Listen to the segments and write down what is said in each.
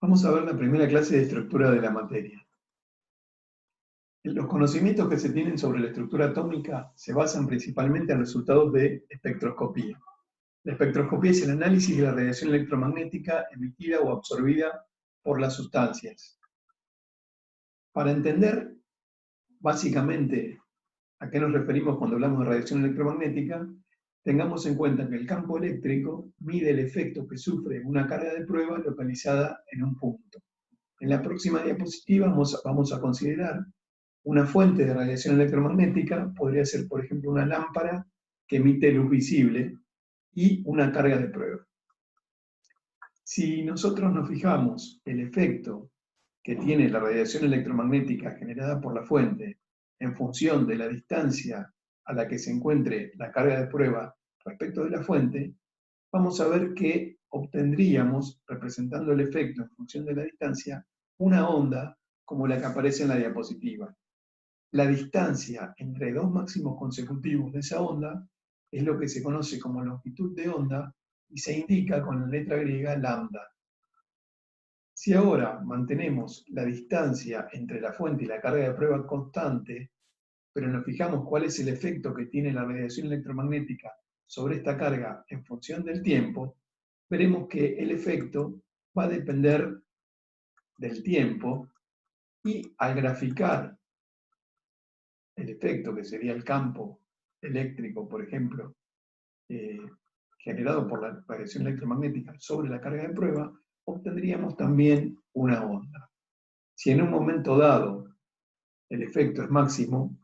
Vamos a ver la primera clase de estructura de la materia. Los conocimientos que se tienen sobre la estructura atómica se basan principalmente en resultados de espectroscopía. La espectroscopía es el análisis de la radiación electromagnética emitida o absorbida por las sustancias. Para entender básicamente a qué nos referimos cuando hablamos de radiación electromagnética, tengamos en cuenta que el campo eléctrico mide el efecto que sufre una carga de prueba localizada en un punto. En la próxima diapositiva vamos a considerar una fuente de radiación electromagnética, podría ser, por ejemplo, una lámpara que emite luz visible y una carga de prueba. Si nosotros nos fijamos el efecto que tiene la radiación electromagnética generada por la fuente en función de la distancia a la que se encuentre la carga de prueba respecto de la fuente, vamos a ver que obtendríamos, representando el efecto en función de la distancia, una onda como la que aparece en la diapositiva. La distancia entre dos máximos consecutivos de esa onda es lo que se conoce como longitud de onda y se indica con la letra griega lambda. Si ahora mantenemos la distancia entre la fuente y la carga de prueba constante, pero nos fijamos cuál es el efecto que tiene la radiación electromagnética sobre esta carga en función del tiempo, veremos que el efecto va a depender del tiempo y al graficar el efecto, que sería el campo eléctrico, por ejemplo, generado por la radiación electromagnética sobre la carga de prueba, obtendríamos también una onda. Si en un momento dado el efecto es máximo,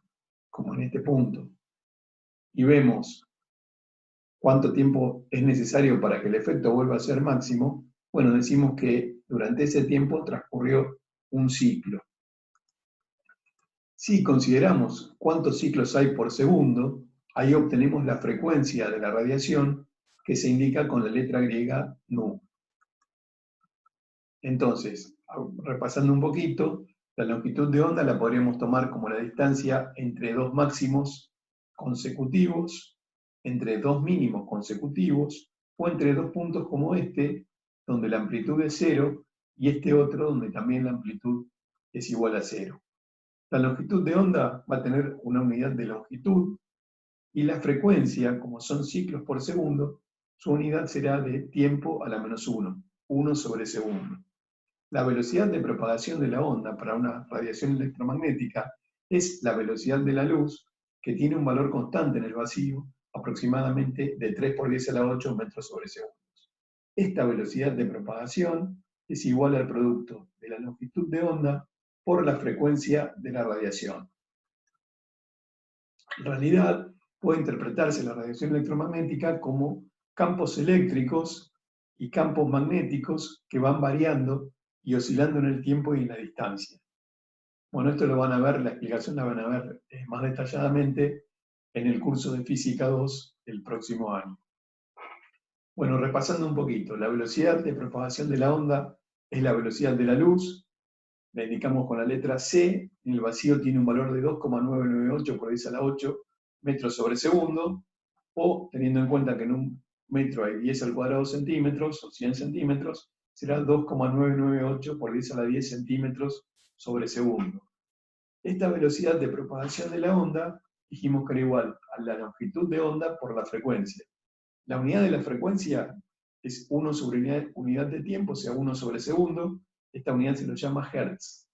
como en este punto, y vemos cuánto tiempo es necesario para que el efecto vuelva a ser máximo, bueno, decimos que durante ese tiempo transcurrió un ciclo. Si consideramos cuántos ciclos hay por segundo, ahí obtenemos la frecuencia de la radiación que se indica con la letra griega nu. Entonces, repasando un poquito, la longitud de onda la podríamos tomar como la distancia entre dos máximos consecutivos, entre dos mínimos consecutivos, o entre dos puntos como este, donde la amplitud es 0, y este otro, donde también la amplitud es igual a 0. La longitud de onda va a tener una unidad de longitud, y la frecuencia, como son ciclos por segundo, su unidad será de tiempo a la menos 1, 1 sobre segundo. La velocidad de propagación de la onda para una radiación electromagnética es la velocidad de la luz, que tiene un valor constante en el vacío, aproximadamente de 3 por 10 a la 8 metros sobre segundo. Esta velocidad de propagación es igual al producto de la longitud de onda por la frecuencia de la radiación. En realidad, puede interpretarse la radiación electromagnética como campos eléctricos y campos magnéticos que van variando y oscilando en el tiempo y en la distancia. Bueno, esto lo van a ver, la explicación la van a ver más detalladamente en el curso de Física 2 el próximo año. Bueno, repasando un poquito, la velocidad de propagación de la onda es la velocidad de la luz, la indicamos con la letra C, en el vacío tiene un valor de 2,998 por 10 a la 8 metros sobre segundo, o teniendo en cuenta que en un metro hay 10 al cuadrado centímetros, o 100 centímetros, será 2,998 por 10 a la 10 centímetros sobre segundo. Esta velocidad de propagación de la onda, dijimos que era igual a la longitud de onda por la frecuencia. La unidad de la frecuencia es 1 sobre unidad de tiempo, o sea, 1 sobre segundo. Esta unidad se lo llama Hertz.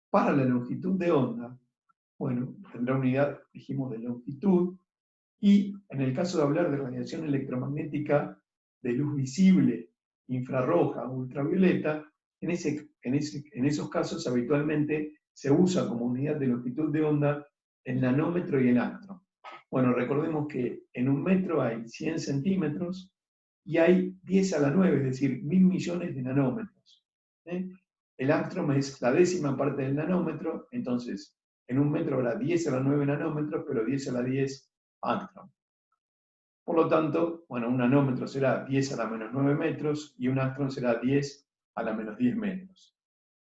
Para la longitud de onda, bueno, tendrá unidad, dijimos, de longitud, y en el caso de hablar de radiación electromagnética de luz visible, infrarroja o ultravioleta, en esos casos habitualmente se usa como unidad de longitud de onda el nanómetro y el ángstrom. Bueno, recordemos que en un metro hay 100 centímetros y hay 10 a la 9, es decir, 1000 millones de nanómetros. El ángstrom es la décima parte del nanómetro, entonces en un metro habrá 10 a la 9 nanómetros, pero 10 a la 10 ángstrom. Por lo tanto, bueno, un nanómetro será 10 a la menos 9 metros y un ángstrom será 10 a la menos 10 metros.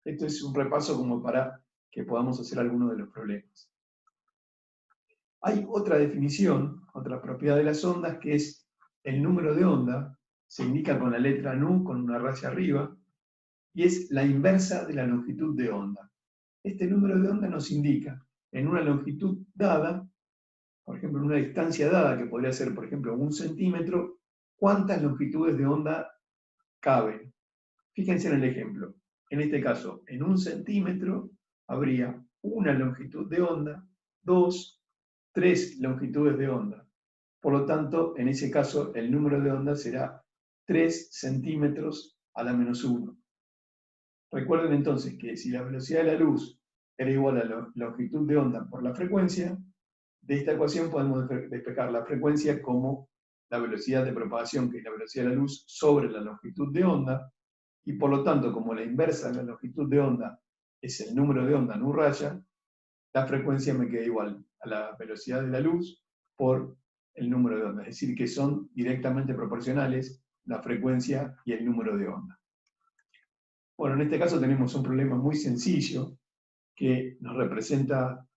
Esto es un repaso como para que podamos hacer algunos de los problemas. Hay otra definición, otra propiedad de las ondas, que es el número de onda, se indica con la letra nu, con una raya arriba, y es la inversa de la longitud de onda. Este número de onda nos indica en una longitud dada, por ejemplo, en una distancia dada, que podría ser, por ejemplo, 1 centímetro, cuántas longitudes de onda caben. Fíjense en el ejemplo. En este caso, en 1 centímetro habría una longitud de onda, 2, 3 longitudes de onda. Por lo tanto, en ese caso, el número de onda será 3 centímetros a la menos 1. Recuerden entonces que si la velocidad de la luz era igual a la longitud de onda por la frecuencia, de esta ecuación podemos despejar la frecuencia como la velocidad de propagación, que es la velocidad de la luz, sobre la longitud de onda, y por lo tanto, como la inversa de la longitud de onda es el número de onda en U raya, la frecuencia me queda igual a la velocidad de la luz por el número de onda. Es decir, que son directamente proporcionales la frecuencia y el número de onda. Bueno, en este caso tenemos un problema muy sencillo que nos representa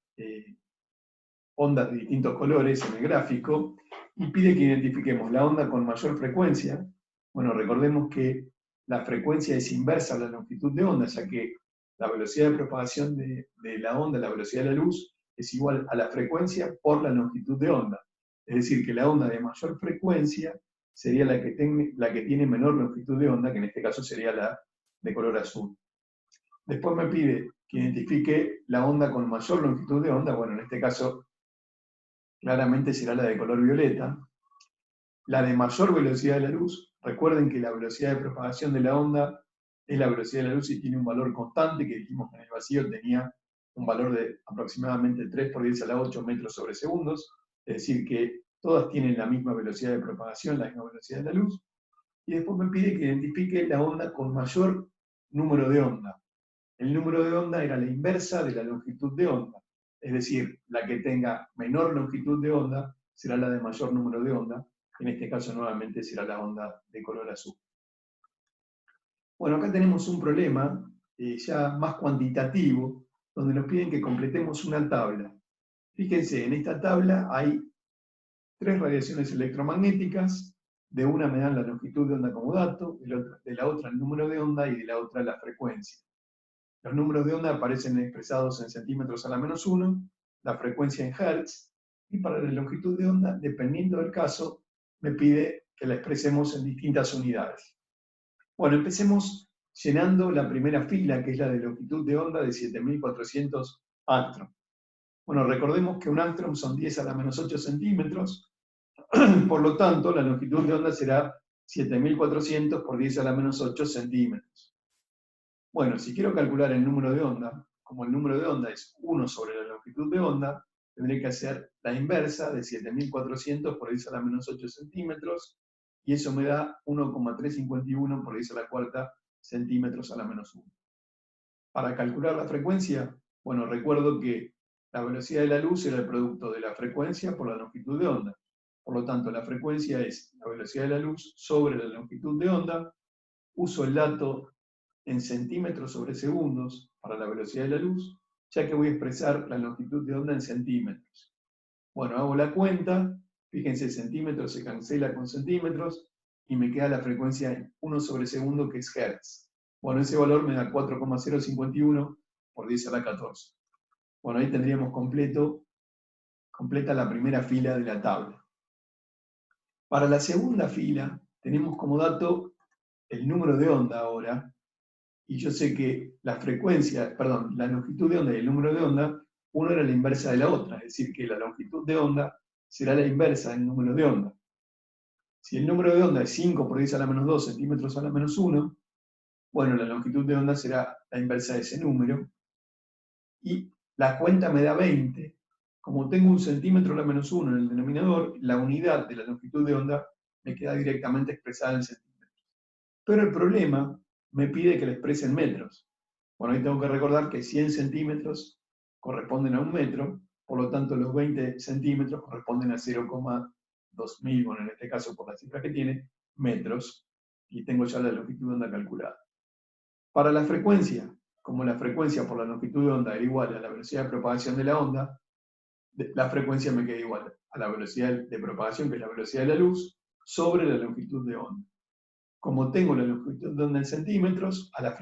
ondas de distintos colores en el gráfico y pide que identifiquemos la onda con mayor frecuencia. Bueno, recordemos que la frecuencia es inversa a la longitud de onda, ya que la velocidad de propagación de la onda, la velocidad de la luz, es igual a la frecuencia por la longitud de onda. Es decir, que la onda de mayor frecuencia sería la que tiene menor longitud de onda, que en este caso sería la de color azul. Después me pide que identifique la onda con mayor longitud de onda. Bueno, en este caso claramente será la de color violeta. La de mayor velocidad de la luz, recuerden que la velocidad de propagación de la onda es la velocidad de la luz y tiene un valor constante, que dijimos que en el vacío tenía un valor de aproximadamente 3 por 10 a la 8 metros sobre segundos, es decir que todas tienen la misma velocidad de propagación, la misma velocidad de la luz, y después me pide que identifique la onda con mayor número de onda. El número de onda era la inversa de la longitud de onda, es decir, la que tenga menor longitud de onda será la de mayor número de onda, en este caso nuevamente será la onda de color azul. Bueno, acá tenemos un problema ya más cuantitativo, donde nos piden que completemos una tabla. Fíjense, en esta tabla hay 3 radiaciones electromagnéticas, de una me dan la longitud de onda como dato, de la otra el número de onda y de la otra la frecuencia. Los números de onda aparecen expresados en centímetros a la menos 1, la frecuencia en hertz, y para la longitud de onda, dependiendo del caso, me pide que la expresemos en distintas unidades. Bueno, empecemos llenando la primera fila, que es la de longitud de onda de 7400 angstrom. Bueno, recordemos que un angstrom son 10 a la menos 8 centímetros, por lo tanto, la longitud de onda será 7400 por 10 a la menos 8 centímetros. Bueno, si quiero calcular el número de onda, como el número de onda es 1 sobre la longitud de onda, tendré que hacer la inversa de 7400 por 10 a la menos 8 centímetros, y eso me da 1,351 por 10 a la cuarta centímetros a la menos 1. Para calcular la frecuencia, bueno, recuerdo que la velocidad de la luz era el producto de la frecuencia por la longitud de onda. Por lo tanto, la frecuencia es la velocidad de la luz sobre la longitud de onda. Uso el dato en centímetros sobre segundos para la velocidad de la luz, ya que voy a expresar la longitud de onda en centímetros. Bueno, hago la cuenta, fíjense, centímetros se cancela con centímetros, y me queda la frecuencia en 1 sobre segundo, que es hertz. Bueno, ese valor me da 4,051 por 10 a la 14. Bueno, ahí tendríamos completa la primera fila de la tabla. Para la segunda fila, tenemos como dato el número de onda ahora, y yo sé que la longitud de onda y el número de onda, uno era la inversa de la otra, es decir, que la longitud de onda será la inversa del número de onda. Si el número de onda es 5 por 10 a la menos 2 centímetros a la menos 1, bueno, la longitud de onda será la inversa de ese número, y la cuenta me da 20. Como tengo 1 centímetro a la menos 1 en el denominador, la unidad de la longitud de onda me queda directamente expresada en centímetros. Pero el problema me pide que la exprese en metros. Bueno, ahí tengo que recordar que 100 centímetros corresponden a 1 metro, por lo tanto los 20 centímetros corresponden a 0,2000, bueno, en este caso por la cifra que tiene, metros, y tengo ya la longitud de onda calculada. Para la frecuencia, como la frecuencia por la longitud de onda era igual a la velocidad de propagación de la onda, la frecuencia me queda igual a la velocidad de propagación, que es la velocidad de la luz, sobre la longitud de onda. Como tengo la longitud de onda en centímetros, a la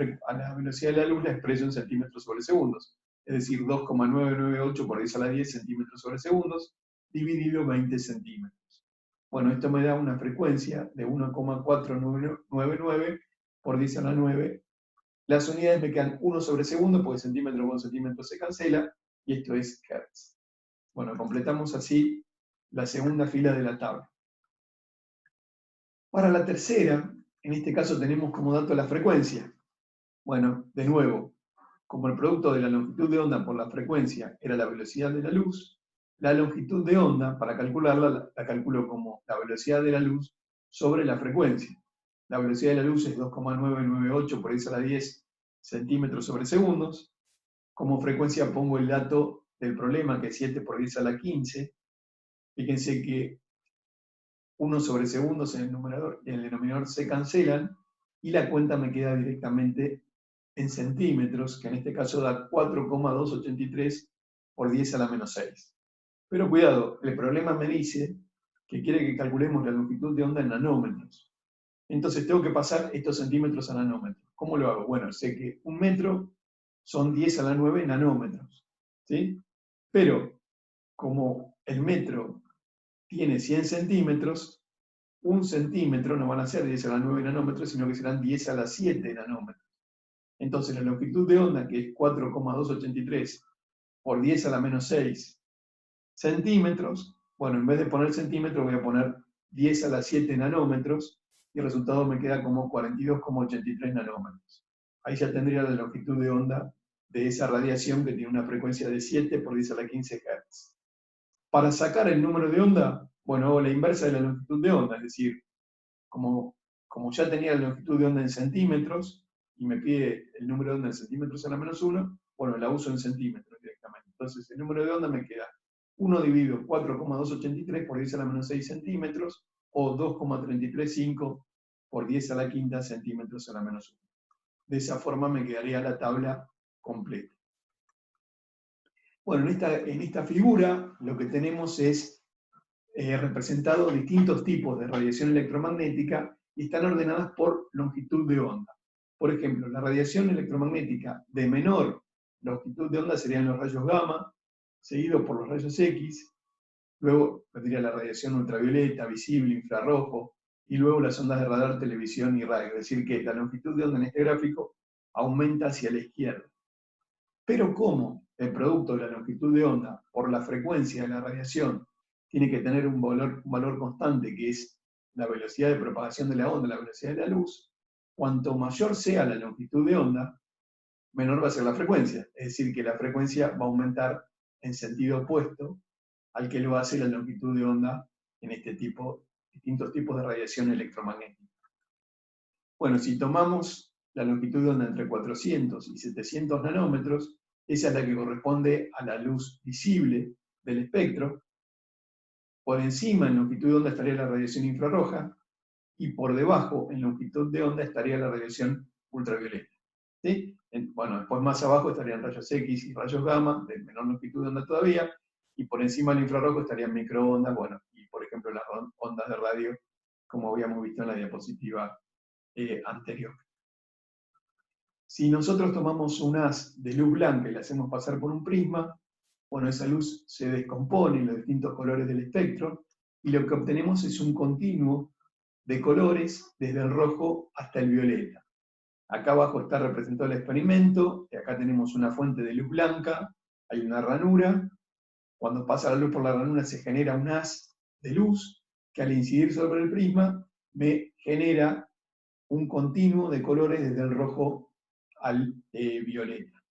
velocidad de la luz la expreso en centímetros sobre segundos. Es decir, 2,998 por 10 a la 10 centímetros sobre segundos, dividido 20 centímetros. Bueno, esto me da una frecuencia de 1,499 por 10 a la 9. Las unidades me quedan 1 sobre segundo, porque centímetro con centímetro se cancela, y esto es Hertz. Bueno, completamos así la segunda fila de la tabla. Para la tercera, en este caso tenemos como dato la frecuencia. Bueno, de nuevo, como el producto de la longitud de onda por la frecuencia era la velocidad de la luz, la longitud de onda, para calcularla, la calculo como la velocidad de la luz sobre la frecuencia. La velocidad de la luz es 2,998 por 10 a la 10 centímetros sobre segundos. Como frecuencia pongo el dato del problema, que es 7 por 10 a la 15. Fíjense que 1 sobre segundos en el numerador y en el denominador se cancelan, y la cuenta me queda directamente en centímetros, que en este caso da 4,283 por 10 a la menos 6. Pero cuidado, el problema me dice que quiere que calculemos la longitud de onda en nanómetros. Entonces tengo que pasar estos centímetros a nanómetros. ¿Cómo lo hago? Bueno, sé que un metro son 10 a la 9 nanómetros, ¿sí? Pero como el metro tiene 100 centímetros, un centímetro no van a ser 10 a la 9 nanómetros, sino que serán 10 a la 7 nanómetros. Entonces la longitud de onda, que es 4,283 por 10 a la menos 6 centímetros, bueno, en vez de poner centímetros voy a poner 10 a la 7 nanómetros, y el resultado me queda como 42,83 nanómetros. Ahí ya tendría la longitud de onda de esa radiación, que tiene una frecuencia de 7 por 10 a la 15 Hz. Para sacar el número de onda, bueno, hago la inversa de la longitud de onda, es decir, como ya tenía la longitud de onda en centímetros, y me pide el número de onda en centímetros a la menos 1, bueno, la uso en centímetros directamente. Entonces, el número de onda me queda 1 dividido 4,283 por 10 a la menos 6 centímetros, o 2,335 por 10 a la quinta centímetros a la menos 1. De esa forma me quedaría la tabla completa. Bueno, en esta figura lo que tenemos es representado distintos tipos de radiación electromagnética, y están ordenadas por longitud de onda. Por ejemplo, la radiación electromagnética de menor longitud de onda serían los rayos gamma, seguido por los rayos X, luego vendría la radiación ultravioleta, visible, infrarrojo, y luego las ondas de radar, televisión y radio. Es decir, que la longitud de onda en este gráfico aumenta hacia la izquierda. Pero como el producto de la longitud de onda por la frecuencia de la radiación tiene que tener un valor constante, que es la velocidad de propagación de la onda, la velocidad de la luz, cuanto mayor sea la longitud de onda, menor va a ser la frecuencia. Es decir, que la frecuencia va a aumentar en sentido opuesto al que lo hace la longitud de onda en distintos tipos de radiación electromagnética. Bueno, si tomamos la longitud de onda entre 400 y 700 nanómetros, esa es la que corresponde a la luz visible del espectro. Por encima en longitud de onda estaría la radiación infrarroja, y por debajo en longitud de onda estaría la radiación ultravioleta. ¿Sí? Bueno, después más abajo estarían rayos X y rayos gamma, de menor longitud de onda todavía, y por encima del infrarrojo estarían microondas, bueno, y por ejemplo las ondas de radio, como habíamos visto en la diapositiva anterior. Si nosotros tomamos un haz de luz blanca y la hacemos pasar por un prisma, bueno, esa luz se descompone en los distintos colores del espectro, y lo que obtenemos es un continuo de colores desde el rojo hasta el violeta. Acá abajo está representado el experimento, y acá tenemos una fuente de luz blanca, hay una ranura. Cuando pasa la luz por la ranura se genera un haz de luz que, al incidir sobre el prisma, me genera un continuo de colores desde el rojo al violeta.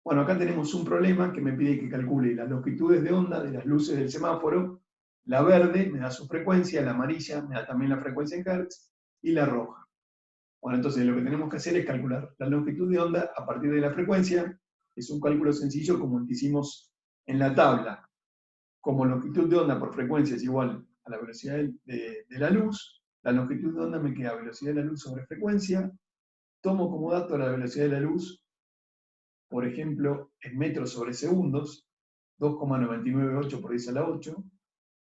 Bueno, acá tenemos un problema que me pide que calcule las longitudes de onda de las luces del semáforo. La verde me da su frecuencia, la amarilla me da también la frecuencia en Hertz, y la roja. Bueno, entonces lo que tenemos que hacer es calcular la longitud de onda a partir de la frecuencia. Es un cálculo sencillo como el que hicimos en la tabla. Como longitud de onda por frecuencia es igual a la velocidad de la luz, la longitud de onda me queda velocidad de la luz sobre frecuencia. Tomo como dato la velocidad de la luz, por ejemplo, en metros sobre segundos, 2,998 por 10 a la 8.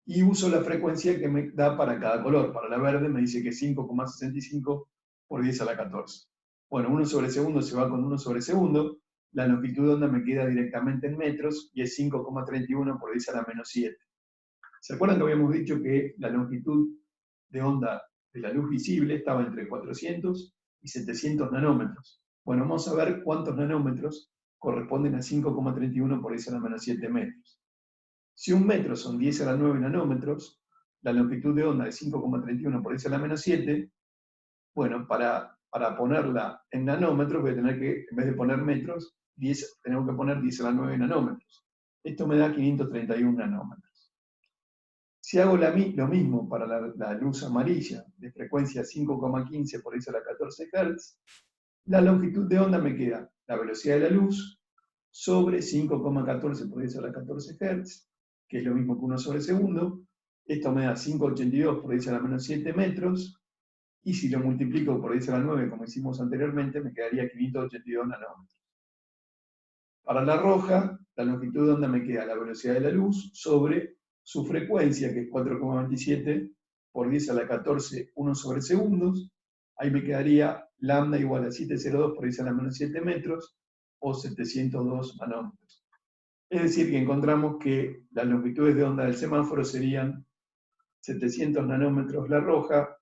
y uso la frecuencia que me da para cada color. Para la verde me dice que es 5,65 por 10 a la 14. Bueno, 1 sobre segundo se va con 1 sobre segundo, la longitud de onda me queda directamente en metros y es 5,31 por 10 a la menos 7. ¿Se acuerdan que habíamos dicho que la longitud de onda de la luz visible estaba entre 400 y 700 nanómetros? Bueno, vamos a ver cuántos nanómetros corresponden a 5,31 por 10 a la menos 7 metros. Si un metro son 10 a la 9 nanómetros, la longitud de onda es 5,31 por 10 a la menos 7, bueno, para ponerla en nanómetros voy a tener que, en vez de poner metros, tenemos que poner 10 a la 9 nanómetros. Esto me da 531 nanómetros. Si hago lo mismo para la luz amarilla de frecuencia 5,15 por 10 a la 14 Hz, la longitud de onda me queda la velocidad de la luz sobre 5,14 por 10 a la 14 Hz, que es lo mismo que 1 sobre segundo. Esto me da 5,82 por 10 a la menos 7 metros, y si lo multiplico por 10 a la 9, como hicimos anteriormente, me quedaría 582 nanómetros. Para la roja, la longitud de onda me queda la velocidad de la luz sobre su frecuencia, que es 4,27 por 10 a la 14, 1 sobre segundos. Ahí me quedaría lambda igual a 702 por 10 a la menos 7 metros, o 702 nanómetros. Es decir, que encontramos que las longitudes de onda del semáforo serían 700 nanómetros la roja,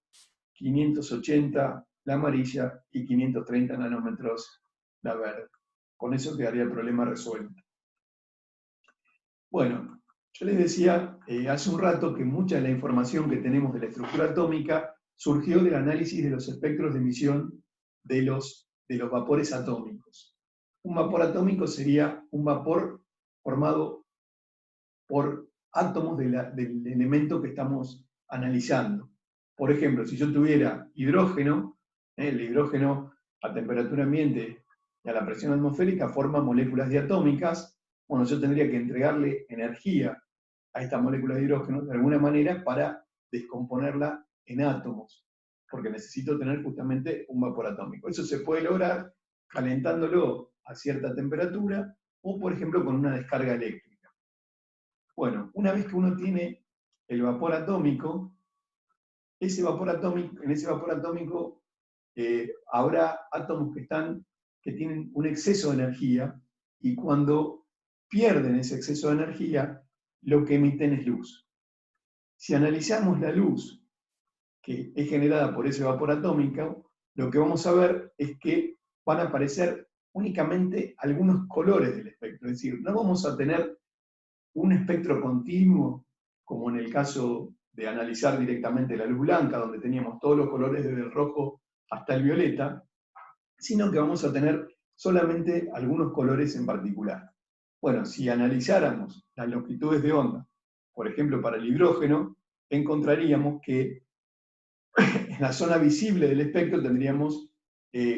580 la amarilla y 530 nanómetros la verde. Con eso quedaría el problema resuelto. Bueno, yo les decía hace un rato que mucha de la información que tenemos de la estructura atómica surgió del análisis de los espectros de emisión de los vapores atómicos. Un vapor atómico sería un vapor formado por átomos del elemento que estamos analizando. Por ejemplo, si yo tuviera hidrógeno, el hidrógeno a temperatura ambiente y a la presión atmosférica forma moléculas diatómicas. Bueno, yo tendría que entregarle energía a esta molécula de hidrógeno de alguna manera para descomponerla en átomos, porque necesito tener justamente un vapor atómico. Eso se puede lograr calentándolo a cierta temperatura o, por ejemplo, con una descarga eléctrica. Bueno, una vez que uno tiene el vapor atómico, en ese vapor atómico habrá átomos que tienen un exceso de energía, y cuando pierden ese exceso de energía, lo que emiten es luz. Si analizamos la luz que es generada por ese vapor atómico, lo que vamos a ver es que van a aparecer únicamente algunos colores del espectro. Es decir, no vamos a tener un espectro continuo, como en el caso de analizar directamente la luz blanca, donde teníamos todos los colores desde el rojo hasta el violeta, sino que vamos a tener solamente algunos colores en particular. Bueno, si analizáramos las longitudes de onda, por ejemplo, para el hidrógeno, encontraríamos que en la zona visible del espectro tendríamos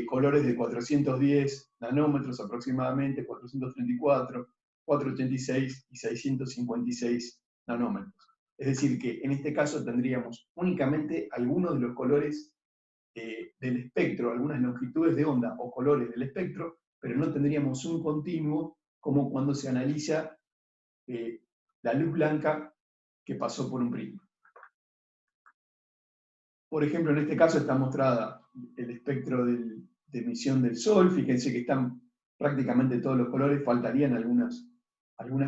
colores de 410 nanómetros aproximadamente, 434, 486 y 656 nanómetros. Es decir, que en este caso tendríamos únicamente algunos de los colores del espectro, algunas longitudes de onda o colores del espectro, pero no tendríamos un continuo como cuando se analiza la luz blanca que pasó por un prisma. Por ejemplo, en este caso está mostrada el espectro de emisión del Sol. Fíjense que están prácticamente todos los colores, faltarían algunas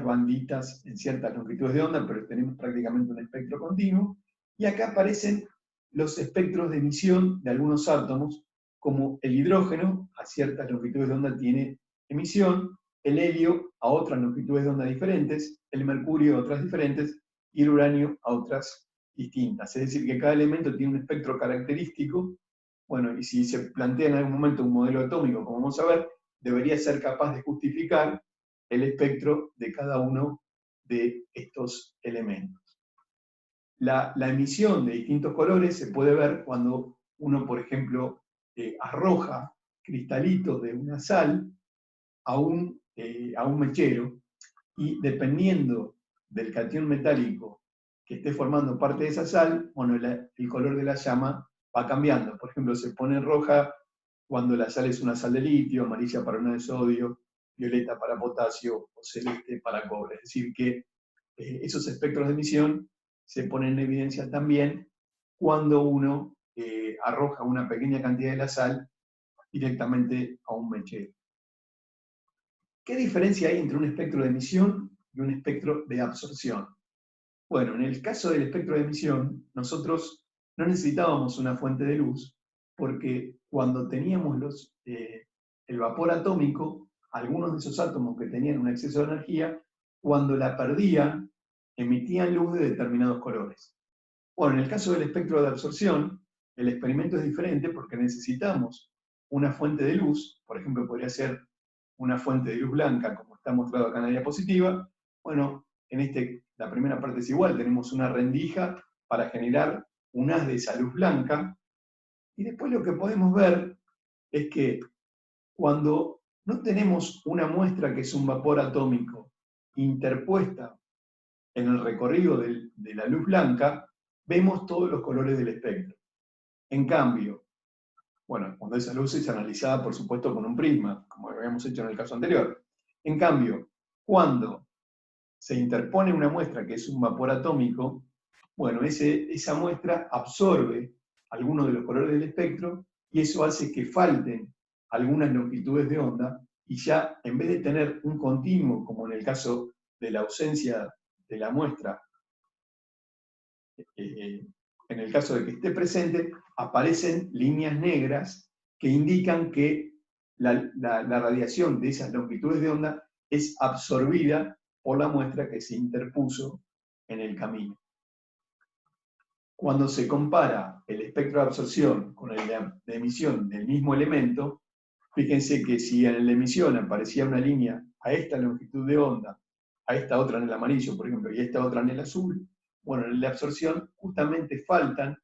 banditas en ciertas longitudes de onda, pero tenemos prácticamente un espectro continuo. Y acá aparecen los espectros de emisión de algunos átomos, como el hidrógeno a ciertas longitudes de onda tiene emisión, el helio a otras longitudes de onda diferentes, el mercurio a otras diferentes y el uranio a otras distintas. Es decir, que cada elemento tiene un espectro característico. Bueno, y si se plantea en algún momento un modelo atómico, como vamos a ver, debería ser capaz de justificar el espectro de cada uno de estos elementos. La emisión de distintos colores se puede ver cuando uno, por ejemplo, arroja cristalitos de una sal a un mechero, y dependiendo del catión metálico que esté formando parte de esa sal, bueno, el color de la llama va cambiando. Por ejemplo, se pone roja cuando la sal es una sal de litio, amarilla para una de sodio, violeta para potasio o celeste para cobre. Es decir, que esos espectros de emisión se pone en evidencia también cuando uno arroja una pequeña cantidad de la sal directamente a un mechero. ¿Qué diferencia hay entre un espectro de emisión y un espectro de absorción? Bueno, en el caso del espectro de emisión, nosotros no necesitábamos una fuente de luz porque cuando teníamos el vapor atómico, algunos de esos átomos que tenían un exceso de energía, cuando la perdían, emitían luz de determinados colores. Bueno, en el caso del espectro de absorción, el experimento es diferente porque necesitamos una fuente de luz, por ejemplo, podría ser una fuente de luz blanca, como está mostrado acá en la diapositiva. Bueno, la primera parte es igual, tenemos una rendija para generar un haz de esa luz blanca, y después lo que podemos ver es que cuando no tenemos una muestra que es un vapor atómico interpuesta en el recorrido de la luz blanca, vemos todos los colores del espectro. En cambio, bueno, cuando esa luz es analizada, por supuesto, con un prisma, como habíamos hecho en el caso anterior. En cambio, cuando se interpone una muestra que es un vapor atómico, bueno, esa muestra absorbe algunos de los colores del espectro y eso hace que falten algunas longitudes de onda y ya en vez de tener un continuo, como en el caso de la ausencia de la muestra, en el caso de que esté presente, aparecen líneas negras que indican que la radiación de esas longitudes de onda es absorbida por la muestra que se interpuso en el camino. Cuando se compara el espectro de absorción con el de emisión del mismo elemento, fíjense que si en la emisión aparecía una línea a esta longitud de onda, a esta otra en el amarillo, por ejemplo, y a esta otra en el azul, bueno, en la absorción justamente faltan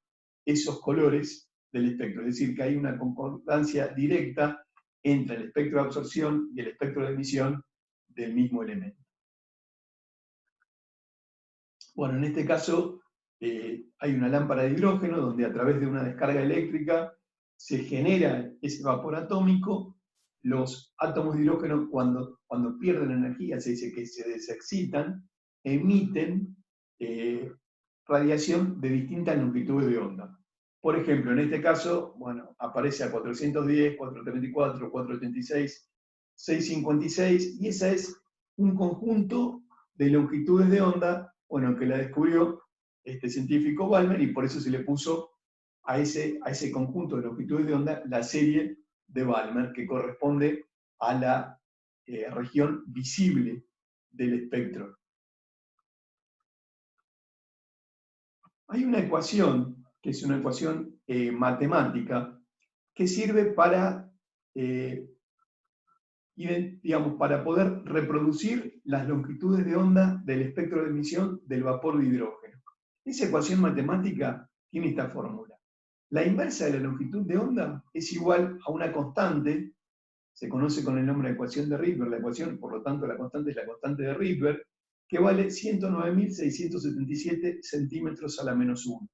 esos colores del espectro, es decir, que hay una concordancia directa entre el espectro de absorción y el espectro de emisión del mismo elemento. Bueno, en este caso hay una lámpara de hidrógeno donde a través de una descarga eléctrica se genera ese vapor atómico. Los átomos de hidrógeno cuando pierden energía, se dice que se desexcitan, emiten radiación de distintas longitudes de onda. Por ejemplo, en este caso, bueno, aparece a 410, 434, 486, 656, y esa es un conjunto de longitudes de onda, bueno, que la descubrió este científico Balmer, y por eso se le puso a ese conjunto de longitudes de onda la serie de Balmer, que corresponde a la región visible del espectro. Hay una ecuación, que es una ecuación matemática, que sirve para, digamos, para poder reproducir las longitudes de onda del espectro de emisión del vapor de hidrógeno. Esa ecuación matemática tiene esta fórmula. La inversa de la longitud de onda es igual a una constante, se conoce con el nombre de ecuación de Rydberg, la ecuación, por lo tanto la constante es la constante de Rydberg, que vale 109.677 centímetros a la menos 1.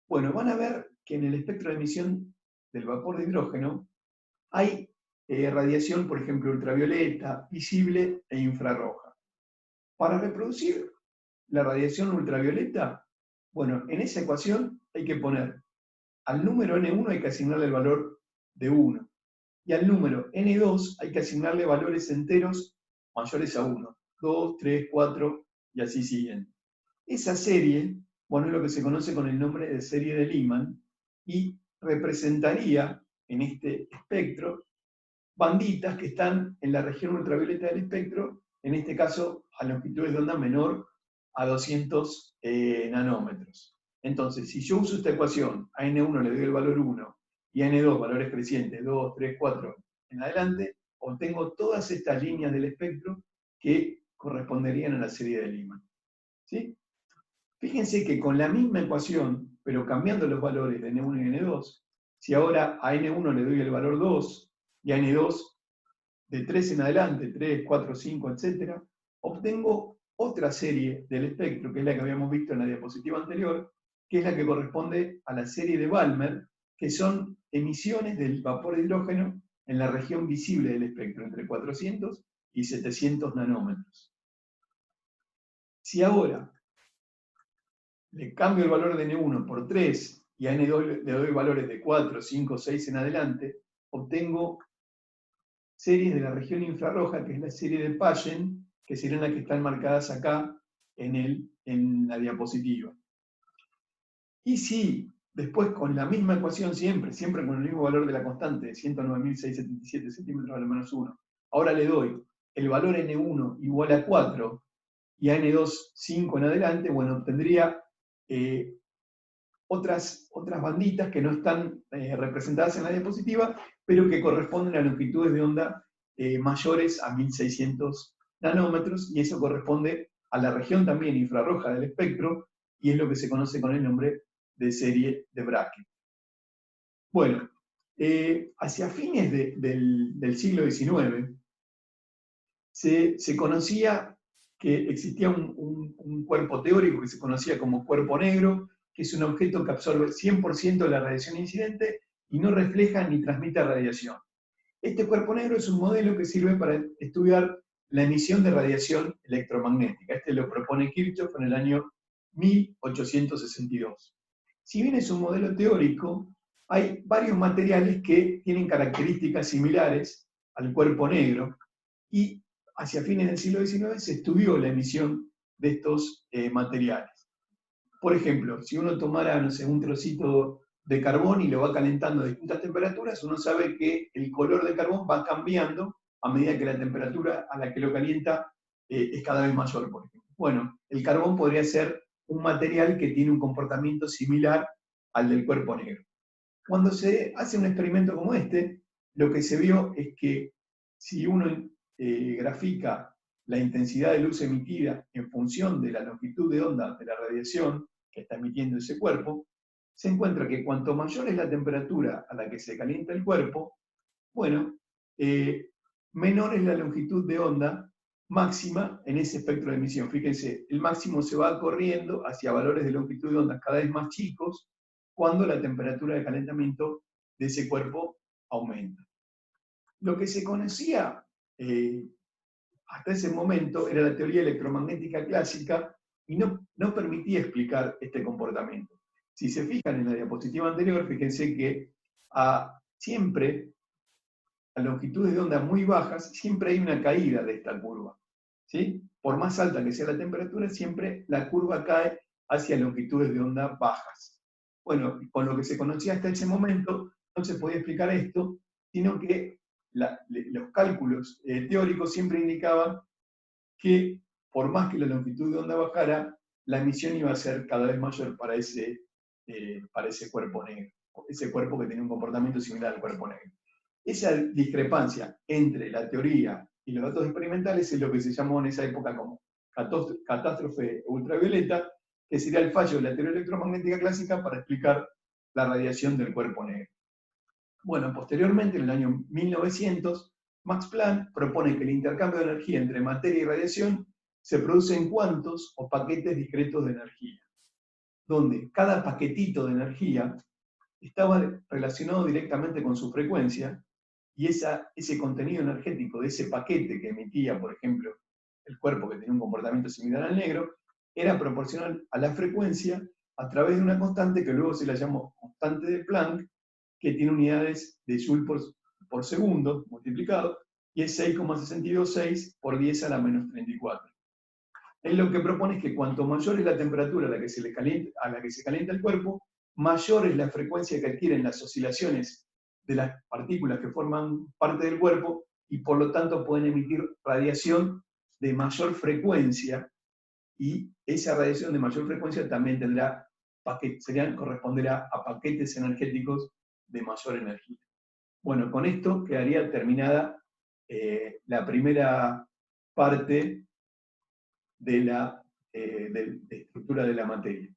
Bueno, van a ver que en el espectro de emisión del vapor de hidrógeno hay radiación, por ejemplo, ultravioleta, visible e infrarroja. Para reproducir la radiación ultravioleta, bueno, en esa ecuación hay que poner al número N1 hay que asignarle el valor de 1, y al número N2 hay que asignarle valores enteros mayores a 1, 2, 3, 4 y así siguen. Esa serie, bueno, es lo que se conoce con el nombre de serie de Lyman y representaría en este espectro banditas que están en la región ultravioleta del espectro, en este caso a longitudes de onda menor a 200 nanómetros. Entonces, si yo uso esta ecuación, a N1 le doy el valor 1 y a N2 valores crecientes, 2, 3, 4 en adelante, obtengo todas estas líneas del espectro que corresponderían a la serie de Lyman. ¿Sí? Fíjense que con la misma ecuación, pero cambiando los valores de N1 y N2, si ahora a N1 le doy el valor 2 y a N2 de 3 en adelante, 3, 4, 5, etc., obtengo otra serie del espectro, que es la que habíamos visto en la diapositiva anterior, que es la que corresponde a la serie de Balmer, que son emisiones del vapor de hidrógeno en la región visible del espectro, entre 400 y 700 nanómetros. Si ahora le cambio el valor de N1 por 3 y a N2 le doy valores de 4, 5, 6 en adelante, obtengo series de la región infrarroja, que es la serie de Payen, que serían las que están marcadas acá en la diapositiva. Y si después con la misma ecuación siempre con el mismo valor de la constante, 109.677 centímetros a la menos 1, ahora le doy el valor N1 igual a 4 y a N2 5 en adelante, bueno, obtendría otras banditas que no están representadas en la diapositiva, pero que corresponden a longitudes de onda mayores a 1600 nanómetros, y eso corresponde a la región también infrarroja del espectro, y es lo que se conoce con el nombre de serie de Brackett. Bueno, hacia fines del siglo XIX se conocía que existía un cuerpo teórico que se conocía como cuerpo negro, que es un objeto que absorbe 100% de la radiación incidente y no refleja ni transmite radiación. Este cuerpo negro es un modelo que sirve para estudiar la emisión de radiación electromagnética. Este lo propone Kirchhoff en el año 1862. Si bien es un modelo teórico, hay varios materiales que tienen características similares al cuerpo negro, y hacia fines del siglo XIX se estudió la emisión de estos materiales. Por ejemplo, si uno tomara, no sé, un trocito de carbón y lo va calentando a distintas temperaturas, uno sabe que el color del carbón va cambiando a medida que la temperatura a la que lo calienta es cada vez mayor, por ejemplo. Bueno, el carbón podría ser un material que tiene un comportamiento similar al del cuerpo negro. Cuando se hace un experimento como este, lo que se vio es que si uno grafica la intensidad de luz emitida en función de la longitud de onda de la radiación que está emitiendo ese cuerpo, se encuentra que cuanto mayor es la temperatura a la que se calienta el cuerpo, bueno, menor es la longitud de onda máxima en ese espectro de emisión. Fíjense, el máximo se va corriendo hacia valores de longitud de onda cada vez más chicos cuando la temperatura de calentamiento de ese cuerpo aumenta. Lo que se conocía hasta ese momento era la teoría electromagnética clásica y no permitía explicar este comportamiento. Si se fijan en la diapositiva anterior, fíjense que siempre a longitudes de onda muy bajas, siempre hay una caída de esta curva. ¿Sí? Por más alta que sea la temperatura, siempre la curva cae hacia longitudes de onda bajas. Bueno, con lo que se conocía hasta ese momento, no se podía explicar esto, sino que los cálculos teóricos siempre indicaban que por más que la longitud de onda bajara, la emisión iba a ser cada vez mayor para ese cuerpo negro, ese cuerpo que tenía un comportamiento similar al cuerpo negro. Esa discrepancia entre la teoría y los datos experimentales es lo que se llamó en esa época como catástrofe ultravioleta, que sería el fallo de la teoría electromagnética clásica para explicar la radiación del cuerpo negro. Bueno, posteriormente, en el año 1900, Max Planck propone que el intercambio de energía entre materia y radiación se produce en cuantos o paquetes discretos de energía, donde cada paquetito de energía estaba relacionado directamente con su frecuencia, y ese contenido energético de ese paquete que emitía, por ejemplo, el cuerpo que tenía un comportamiento similar al negro, era proporcional a la frecuencia a través de una constante que luego se la llamó constante de Planck, que tiene unidades de Joule por segundo multiplicado, y es 6,626 por 10 a la menos 34. Él lo que propone es que cuanto mayor es la temperatura a la que se calienta el cuerpo, mayor es la frecuencia que adquieren las oscilaciones de las partículas que forman parte del cuerpo, y por lo tanto pueden emitir radiación de mayor frecuencia, y esa radiación de mayor frecuencia también corresponderá a paquetes energéticos de mayor energía. Bueno, con esto quedaría terminada la primera parte de la estructura de la materia.